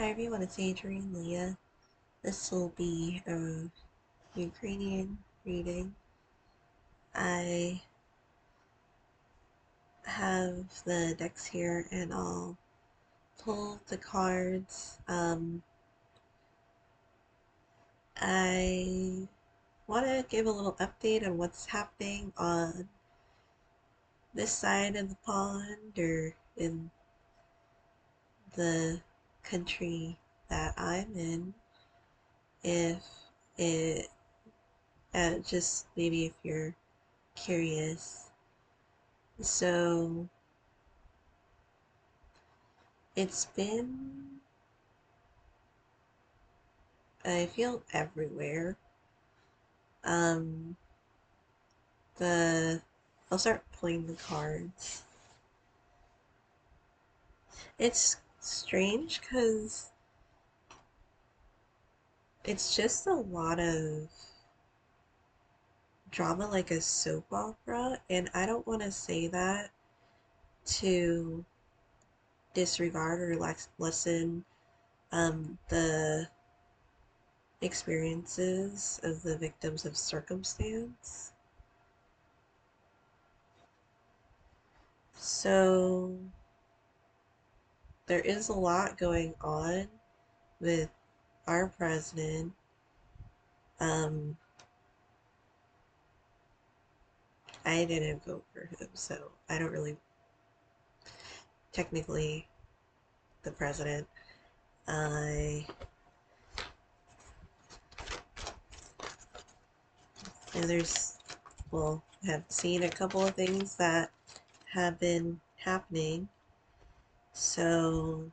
Hi everyone, it's Adrian Leah. This will be a Ukrainian reading. I have the decks here and I'll pull the cards. I want to give a little update on what's happening on this side of the pond or in the country that I'm in. If it, just maybe if you're curious. So it's been, I feel everywhere. Um, the I'll start pulling the cards. It's strange because it's just a lot of drama, like a soap opera, and I don't want to say that to disregard or lessen the experiences of the victims of circumstance. So there is a lot going on with our president. Um, I didn't vote for him, so I don't really technically the president. I and there's well have seen a couple of things that have been happening. So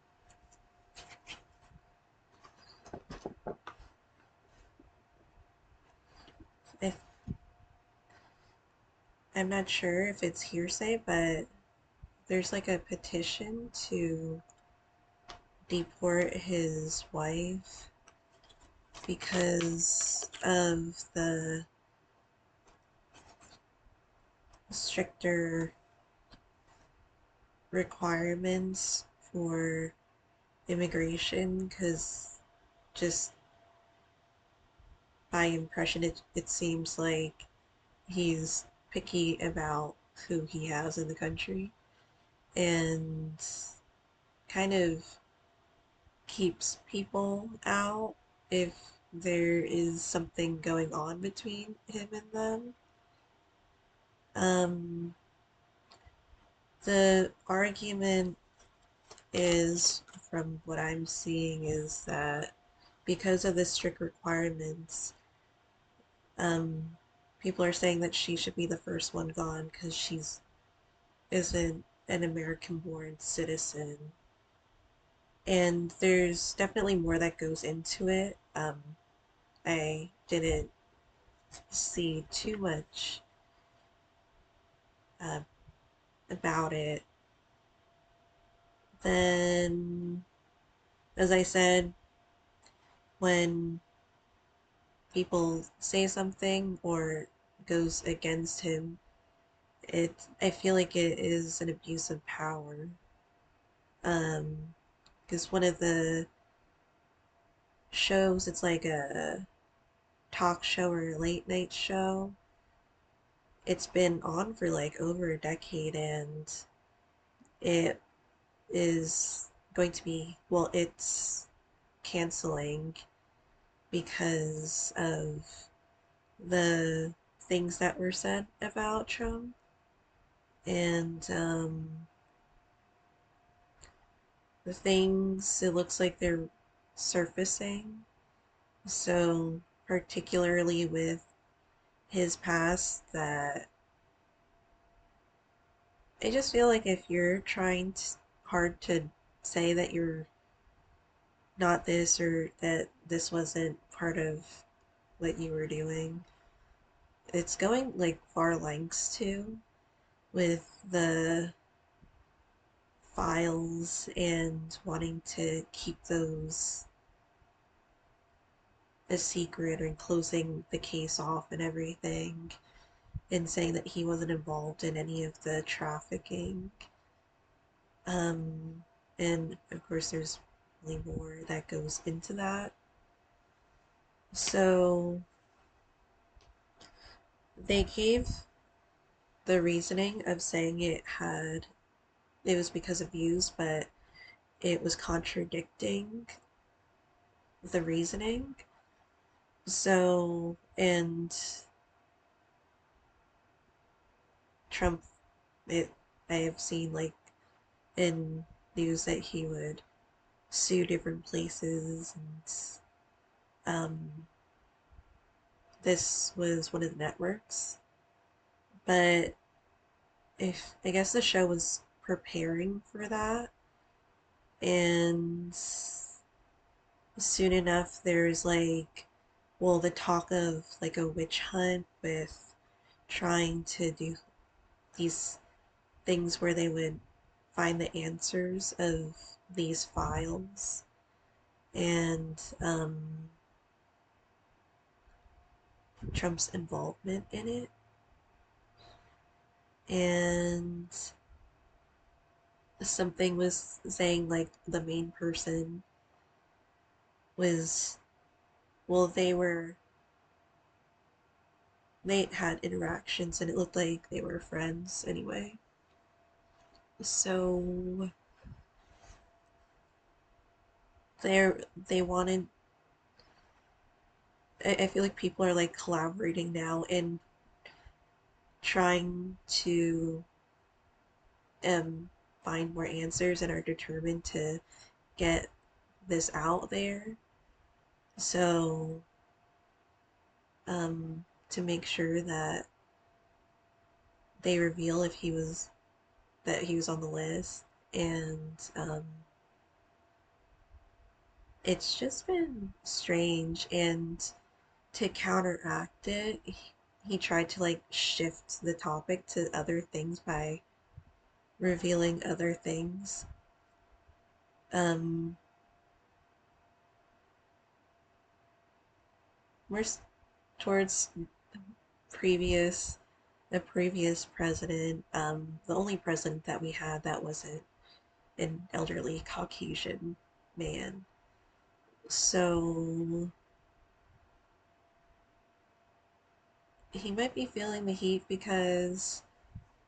if I'm not sure if it's hearsay, but there's like a petition to deport his wife because of the stricter requirements for immigration because just by impression it seems like he's picky about who he has in the country and kind of keeps people out if there is something going on between him and them. Um, the argument is, from what I'm seeing, is that because of the strict requirements, um, people are saying that she should be the first one gone because she's isn't an American-born citizen. And there's definitely more that goes into it. I didn't see too much uh, about it. Then, as I said, when people say something or goes against him, I feel like it is an abuse of power. Because one of the shows, it's like a talk show or a late night show. It's been on for like over a decade and it is going to be, well, it's canceling because of the things that were said about Trump. And the things, it looks like they're surfacing. So, particularly with his past, that I just feel like if you're trying hard to say that you're not this or that this wasn't part of what you were doing, it's going like far lengths too with the files and wanting to keep those a secret and closing the case off and everything and saying that he wasn't involved in any of the trafficking. Um, and of course, there's definitely more that goes into that. So they gave the reasoning of saying it was because of views, but it was contradicting the reasoning. So, and Trump, it I have seen like in news that he would sue different places, and this was one of the networks. But if I guess the show was preparing for that, and soon enough there's like, well, the talk of like a witch hunt with trying to do these things where they would find the answers of these files, and Trump's involvement in it. And something was saying like the main person was, well, they had interactions and it looked like they were friends anyway. So they wanted, I feel like people are like collaborating now and trying to um find more answers and are determined to get this out there. So to make sure that they reveal if he was that he was on the list, and it's just been strange. And to counteract it, he tried to like shift the topic to other things by revealing other things. Um, we're towards previous the previous president, the only president that we had that wasn't an elderly Caucasian man. So he might be feeling the heat because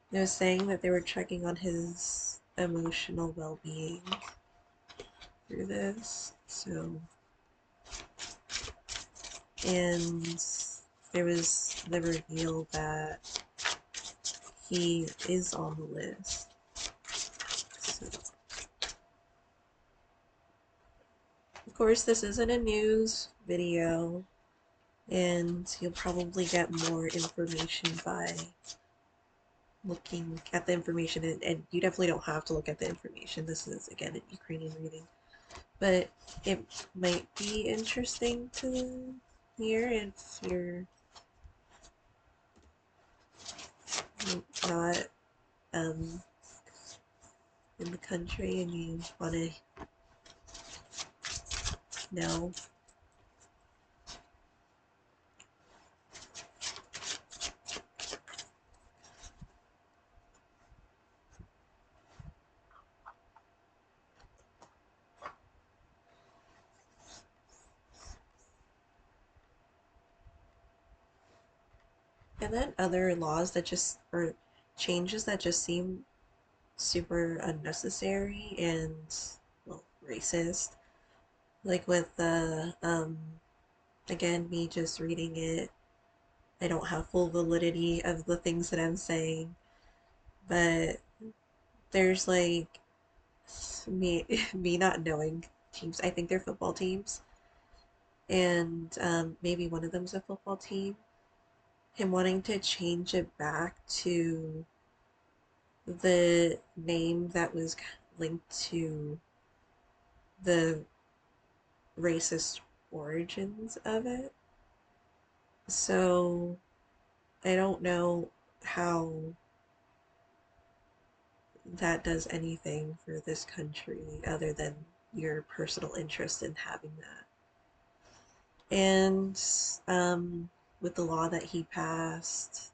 they were saying that they were checking on his emotional well-being through this. So, and there was the reveal that he is on the list. So, of course, this isn't a news video, and you'll probably get more information by looking at the information, and you definitely don't have to look at the information. This is, again, a Ukrainian reading. But it might be interesting to hear if you're not um, in the country and you want to know. And then other laws that just, or changes that just seem super unnecessary and, well, racist. Like with the, again, me just reading it, I don't have full validity of the things that I'm saying, but there's like me me not knowing teams. I think they're football teams, and maybe one of them's a football team. Him wanting to change it back to the name that was linked to the racist origins of it. So I don't know how that does anything for this country other than your personal interest in having that. And with the law that he passed,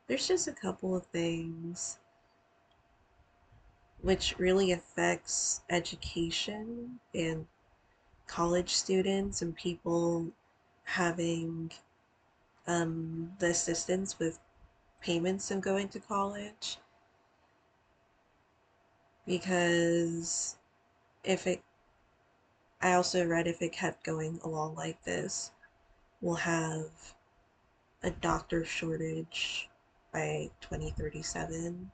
there's just a couple of things. which really affects education and college students and people having the assistance with payments of going to college. Because if it, I also read if it kept going along like this, we'll have a doctor shortage by 2037.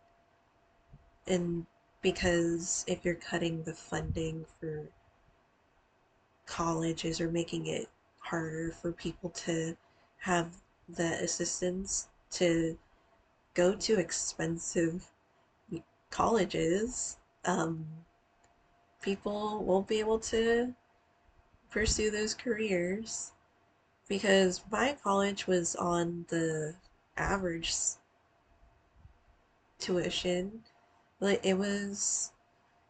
And because if you're cutting the funding for colleges or making it harder for people to have the assistance to go to expensive colleges, um, people won't be able to pursue those careers because my college was on the average tuition. Like it was,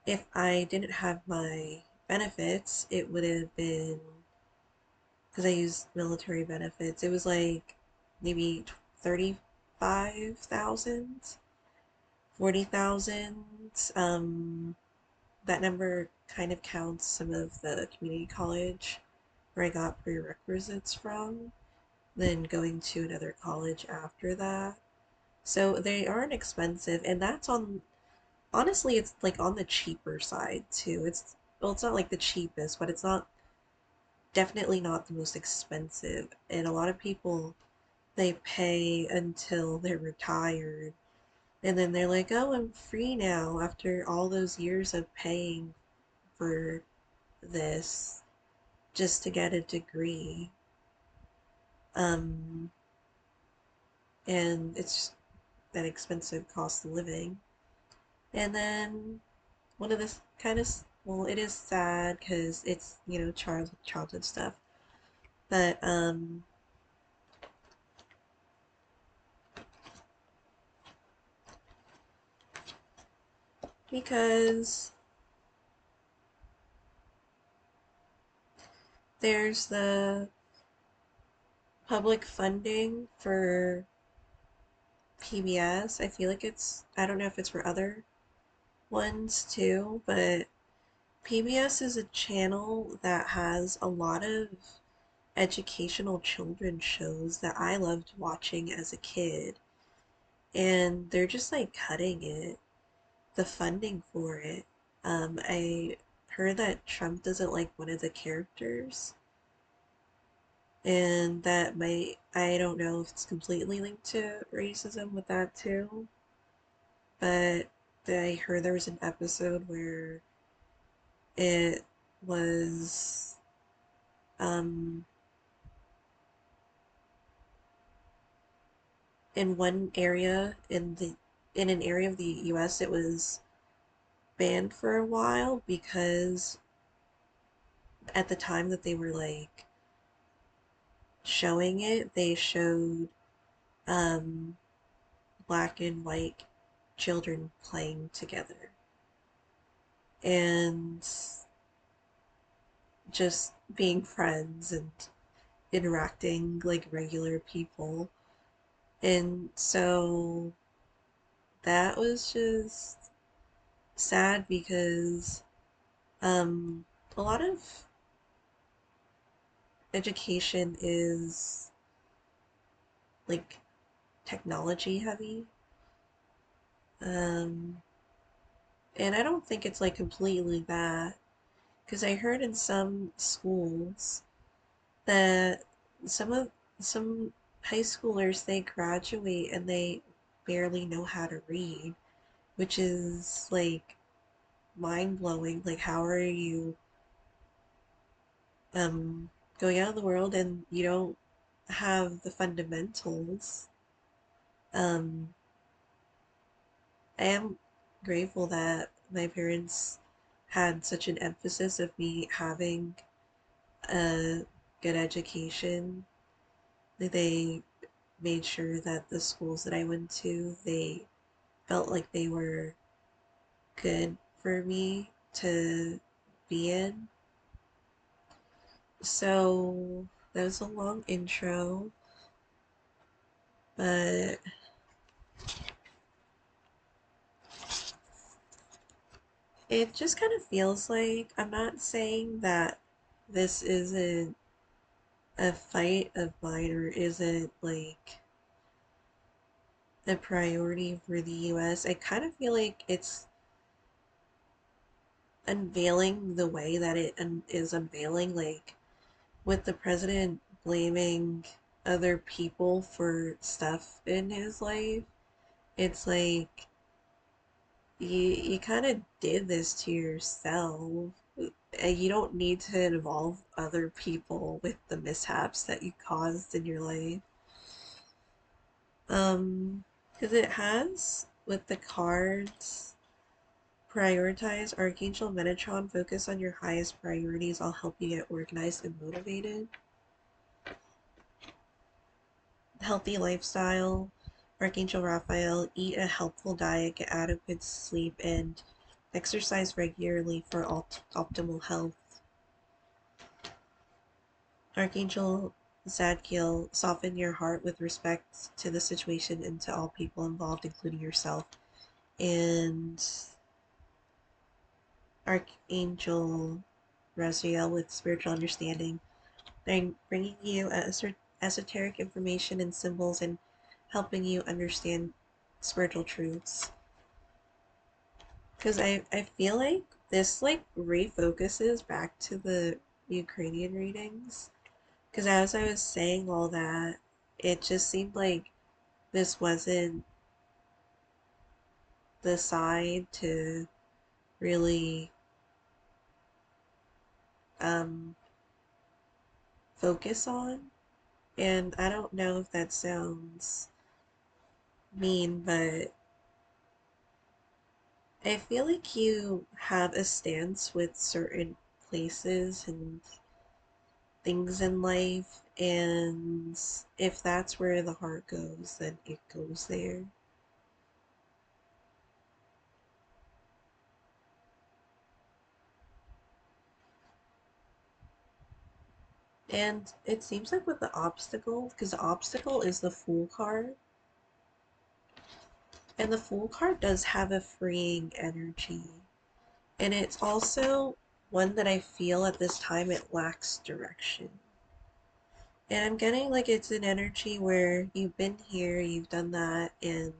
if I didn't have my benefits, it would have been because I used military benefits. It was like maybe 35,000, 40,000. That number kind of counts some of the community college where I got prerequisites from, then going to another college after that. So they aren't expensive, and that's on, honestly, it's like on the cheaper side too. It's, well, it's not like the cheapest, but it's not, definitely not the most expensive. And a lot of people, they pay until they're retired, and then they're like, oh, I'm free now after all those years of paying for this just to get a degree. Um, and it's that expensive cost of living. And then one of the kind of, well, it is sad because it's, childhood stuff, but because there's the public funding for PBS. I feel like it's, I don't know if it's for other ones too, but PBS is a channel that has a lot of educational children's shows that I loved watching as a kid. And they're just like cutting it, the funding for it. I heard that Trump doesn't like one of the characters, and that might, I don't know if it's completely linked to racism with that too, but I heard there was an episode where it was um, in one area in an area of the US it was banned for a while because at the time that they were like showing it, they showed um, black and white children playing together and just being friends and interacting like regular people. And so that was just sad because um, a lot of education is like technology heavy. Um, and I don't think it's like completely that because I heard in some schools that some of some high schoolers they graduate and they barely know how to read, which is like mind blowing. Like how are you going out in the world and you don't have the fundamentals? Um I am grateful that my parents had such an emphasis of me having a good education. Like, they made sure that the schools that I went to, they felt like they were good for me to be in. So that was a long intro, but it just kind of feels like I'm not saying that this isn't a fight of mine or isn't like a priority for the US. I kind of feel like it's unveiling the way that it is unveiling, like with the president blaming other people for stuff in his life. It's like you kind of did this to yourself. And you don't need to involve other people with the mishaps that you caused in your life. Because it has with the cards. Prioritize Archangel Metatron. Focus on your highest priorities. I'll help you get organized and motivated. Healthy lifestyle. Archangel Raphael. Eat a helpful diet. Get adequate sleep and exercise regularly for optimal health. Archangel Zadkiel. Soften your heart with respect to the situation and to all people involved, including yourself. And Archangel Raziel with spiritual understanding. They're bringing you esoteric information and symbols and helping you understand spiritual truths. Because I feel like this like refocuses back to the Ukrainian readings. Because as I was saying all that, it just seemed like this wasn't the side to really um, focus on. And I don't know if that sounds mean, but I feel like you have a stance with certain places and things in life, and if that's where the heart goes, then it goes there. And it seems like with the obstacle, because the obstacle is the Fool card, and the Fool card does have a freeing energy. And it's also one that I feel at this time it lacks direction. And I'm getting like it's an energy where you've been here, you've done that, and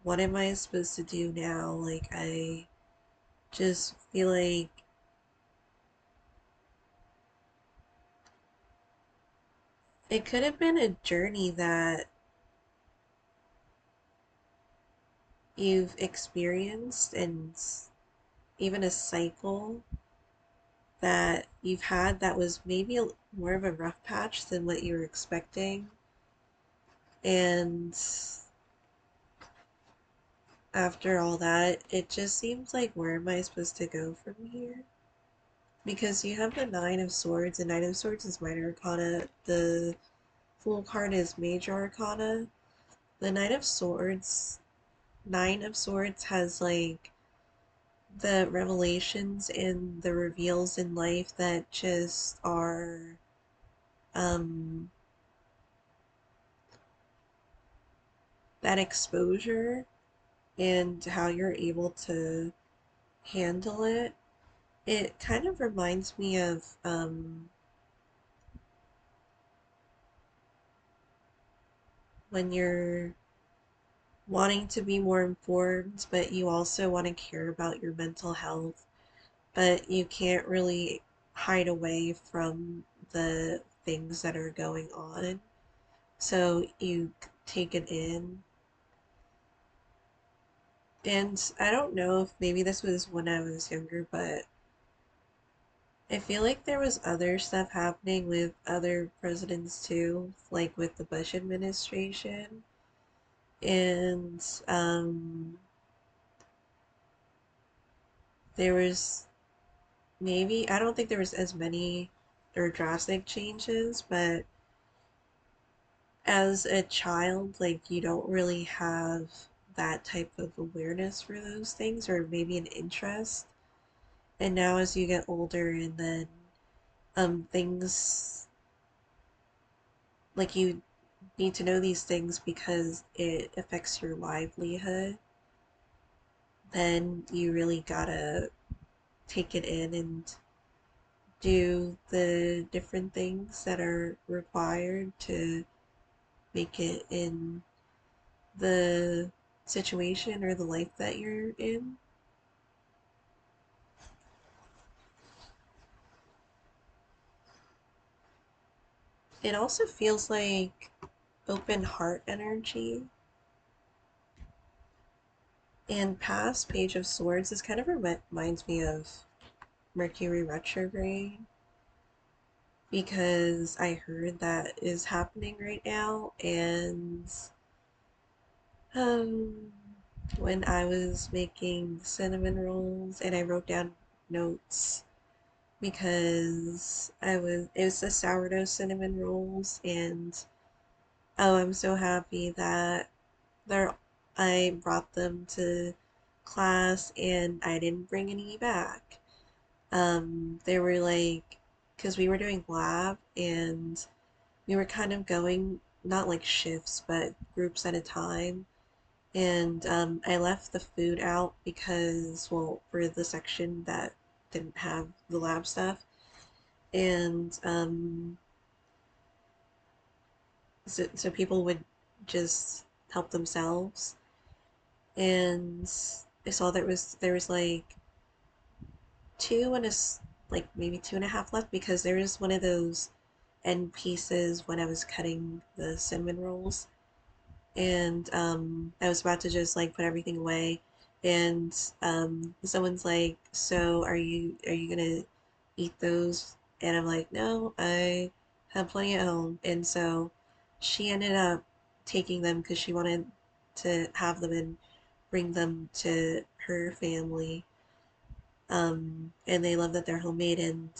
what am I supposed to do now? Like, I just feel like it could have been a journey that you've experienced and even a cycle that you've had that was maybe more of a rough patch than what you were expecting. And after all that, it just seems like where am I supposed to go from here? Because you have the Nine of Swords, and Nine of Swords is minor arcana. The Fool card is major arcana. The Nine of Swords has like the revelations and the reveals in life that just are um that exposure and how you're able to handle it. It kind of reminds me of when you're wanting to be more informed, but you also want to care about your mental health, but you can't really hide away from the things that are going on. So you take it in. And I don't know if maybe this was when I was younger, but I feel like there was other stuff happening with other presidents too, like with the Bush administration. And there was maybe, I don't think there was as many or drastic changes, but as a child, like you don't really have that type of awareness for those things or maybe an interest. And now as you get older and then things like you need to know these things because it affects your livelihood, then you really gotta take it in and do the different things that are required to make it in the situation or the life that you're in. It also feels like open heart energy. And past Page of Swords, this kind of reminds me of Mercury retrograde because I heard that is happening right now. And um, when I was making cinnamon rolls and I wrote down notes because it was the sourdough cinnamon rolls, and oh, I'm so happy that they're I brought them to class and I didn't bring any back. They were like, because we were doing lab and we were kind of going not like shifts but groups at a time. And I left the food out because, well, for the section that didn't have the lab stuff. And so people would just help themselves. And I saw there was like two and a like maybe two and a half left because there was one of those end pieces when I was cutting the cinnamon rolls, and I was about to just like put everything away, and someone's like, "So are you gonna eat those?" And I'm like, "No, I have plenty at home." And so she ended up taking them because she wanted to have them and bring them to her family. And they love that they're homemade. And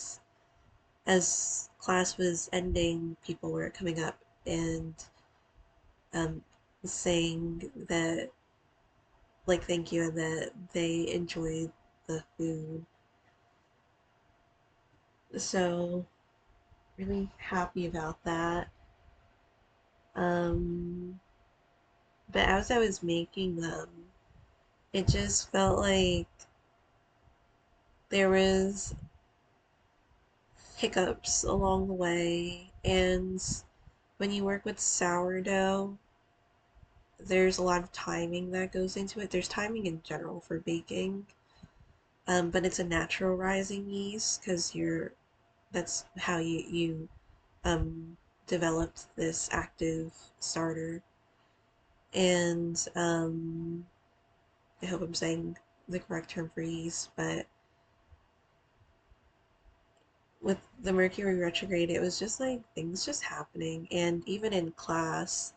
as class was ending, people were coming up and um, saying that, like, thank you, and that they enjoyed the food. So, really happy about that. Um, but as I was making them, it just felt like there was hiccups along the way. And when you work with sourdough, there's a lot of timing that goes into it. There's timing in general for baking, but it's a natural rising yeast because that's how you um, developed this active starter. And I hope I'm saying the correct term for yeast, but with the Mercury retrograde, it was just like things just happening. And even in class,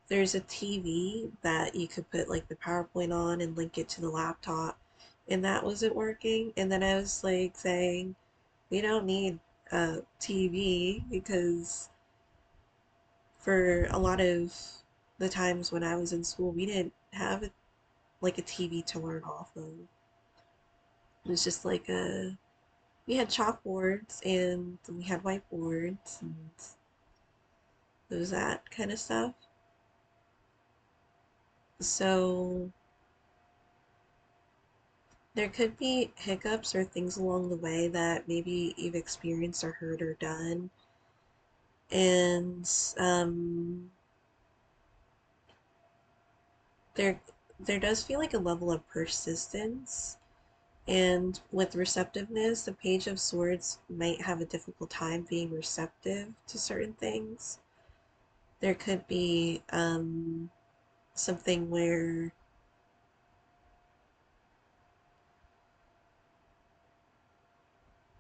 there's a TV that you could put like the PowerPoint on and link it to the laptop, and that wasn't working. And then I was like saying, we don't need a TV because for a lot of the times when I was in school, we didn't have like a TV to learn off of. It was just like we had chalkboards and we had whiteboards and it was that kind of stuff. So there could be hiccups or things along the way that maybe you've experienced or heard or done. And there there does feel like a level of persistence. And with receptiveness, the Page of Swords might have a difficult time being receptive to certain things. There could be something where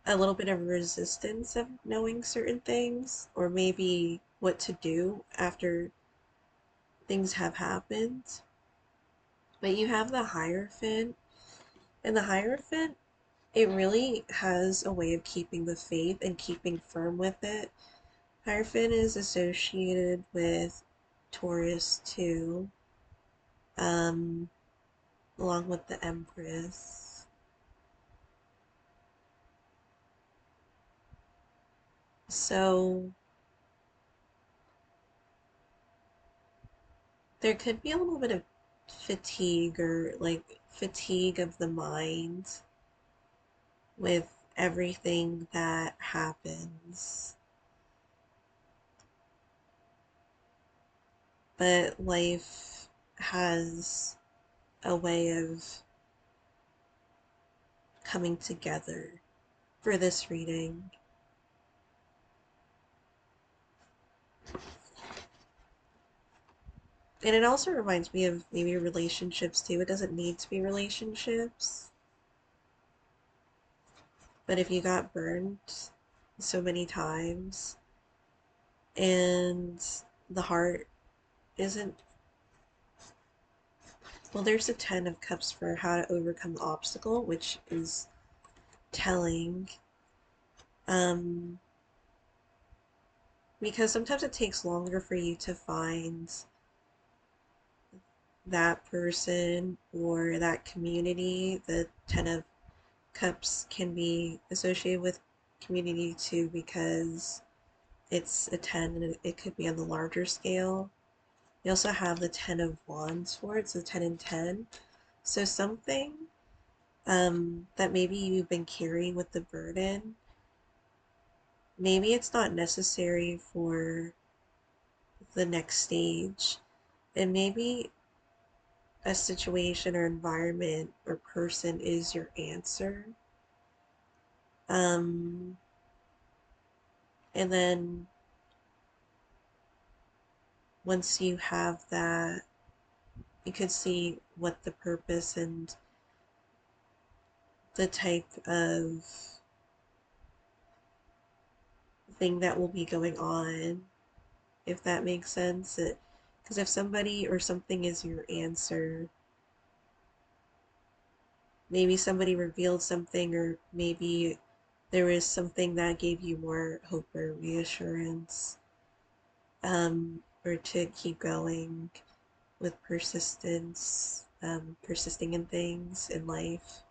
a little bit of resistance of knowing certain things, or maybe what to do after things have happened. But you have the Hierophant, and the Hierophant, it really has a way of keeping the faith and keeping firm with it. Hierophant is associated with Taurus too, um, along with the Empress. So there could be a little bit of fatigue or like fatigue of the mind with everything that happens. But life has a way of coming together for this reading. And it also reminds me of maybe relationships too. It doesn't need to be relationships. But if you got burned so many times and the heart isn't, well, there's a 10 of cups for how to overcome the obstacle, which is telling. Um, because sometimes it takes longer for you to find that person or that community. The 10 of cups can be associated with community too because it's a 10 and it could be on the larger scale. You also have the 10 of wands for it, so 10 and 10. So something that maybe you've been carrying with the burden, maybe it's not necessary for the next stage. And maybe a situation or environment or person is your answer. Um, and then once you have that, you could see what the purpose and the type of thing that will be going on, if that makes sense. Because if somebody or something is your answer, maybe somebody revealed something, or maybe there is something that gave you more hope or reassurance, or to keep going with persistence, persisting in things in life.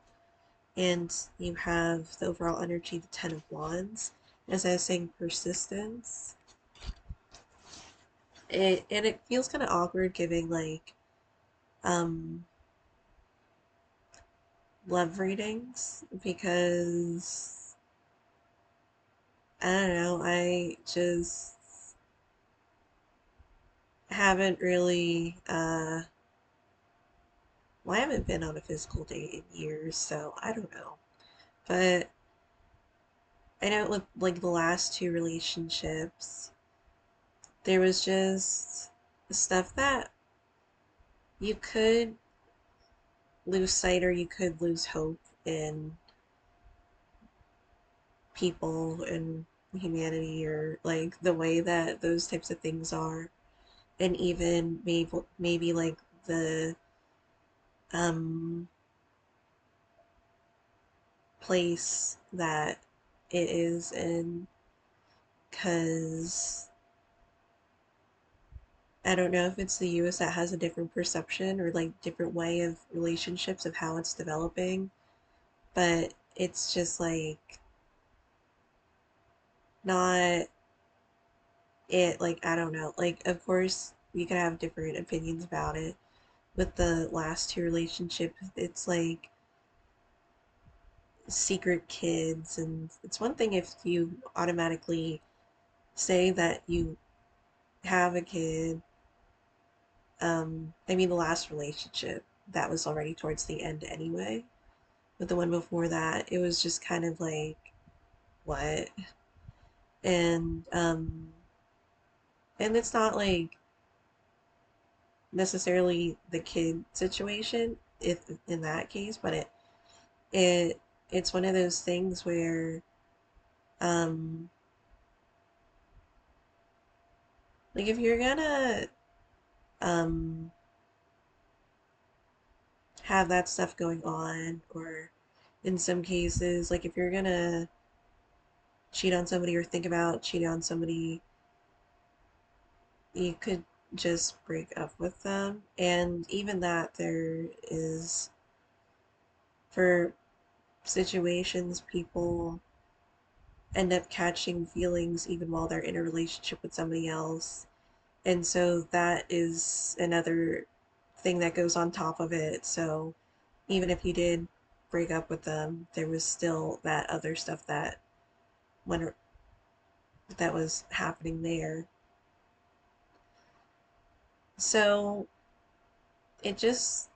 And you have the overall energy, the 10 of Wands. As I was saying, persistence. And it feels kind of awkward giving like um, love readings because I don't know, I just haven't really well, I haven't been on a physical date in years, so I don't know. But I know with like the last two relationships, there was just stuff that you could lose sight or you could lose hope in people and humanity or like the way that those types of things are, and even maybe like the um place that it is in, because I don't know if it's the US that has a different perception or like different way of relationships of how it's developing, but it's just like not it. Like I don't know, like of course we could have different opinions about it. With the last two relationships, it's like secret kids, and it's one thing if you automatically say that you have a kid. I mean, the last relationship that was already towards the end anyway. But the one before that, it was just kind of like, what? And and it's not like necessarily the kid situation if in that case, but it it's one of those things where um like if you're gonna um have that stuff going on, or in some cases like if you're gonna cheat on somebody or think about cheating on somebody, you could just break up with them. And even that, there is, for situations, people end up catching feelings even while they're in a relationship with somebody else. And so that is another thing that goes on top of it. So even if you did break up with them, there was still that other stuff when that was happening there. So it just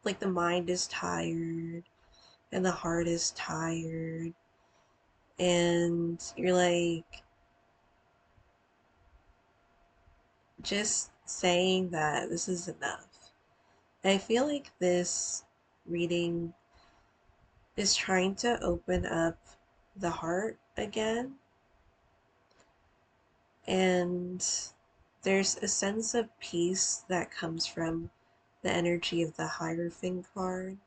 like the mind is tired and the heart is tired, and you're like just saying that this is enough. I feel like this reading is trying to open up the heart again, and there's a sense of peace that comes from the energy of the Hierophant card.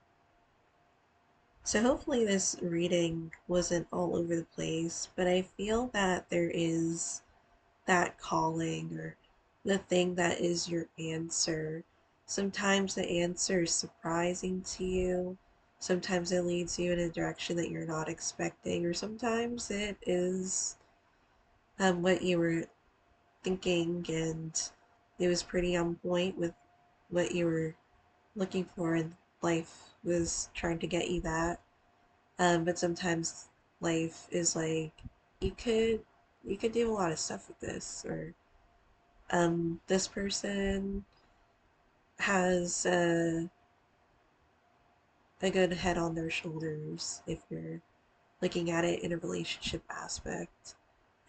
So hopefully this reading wasn't all over the place, but I feel that there is that calling or the thing that is your answer. Sometimes the answer is surprising to you. Sometimes it leads you in a direction that you're not expecting, or sometimes it is what you were thinking, and it was pretty on point with what you were looking for, and life was trying to get you that. But sometimes life is like you could you could do a lot of stuff with this, or this person has a good head on their shoulders if you're looking at it in a relationship aspect.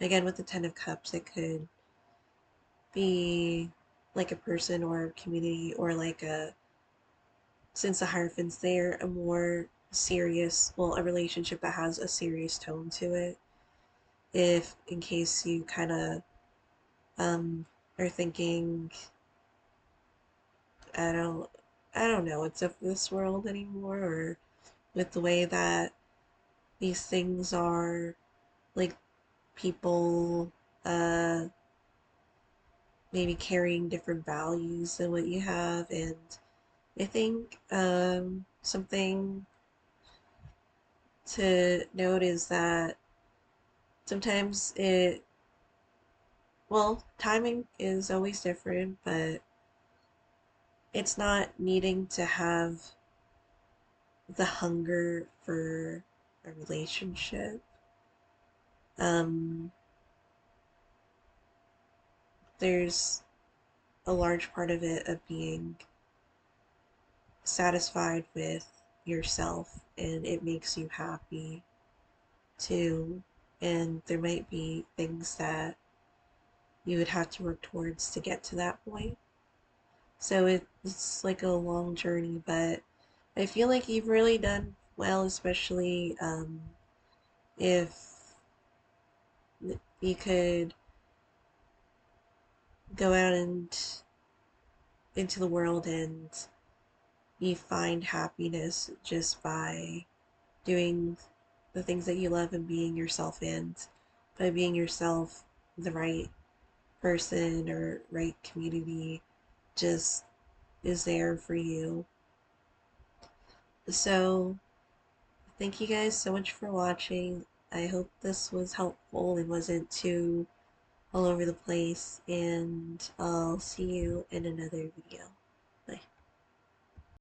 Again, with the Ten of Cups, it could be like a person or a community, or like a, since the Hierophant's there, a more serious, well, a relationship that has a serious tone to it. If, in case you kind of um, are thinking, I don't, I don't know what's of this world anymore, or with the way that these things are, like people maybe carrying different values than what you have. And I think something to note is that sometimes well, timing is always different, but it's not needing to have the hunger for a relationship. Um, there's a large part of it of being satisfied with yourself, and it makes you happy too. And there might be things that you would have to work towards to get to that point. So it's like a long journey, but I feel like you've really done well, especially if you could go out and into the world and you find happiness just by doing the things that you love and being yourself, and by being yourself, the right person or right community just is there for you. So thank you guys so much for watching. I hope this was helpful and wasn't too all over the place, and I'll see you in another video.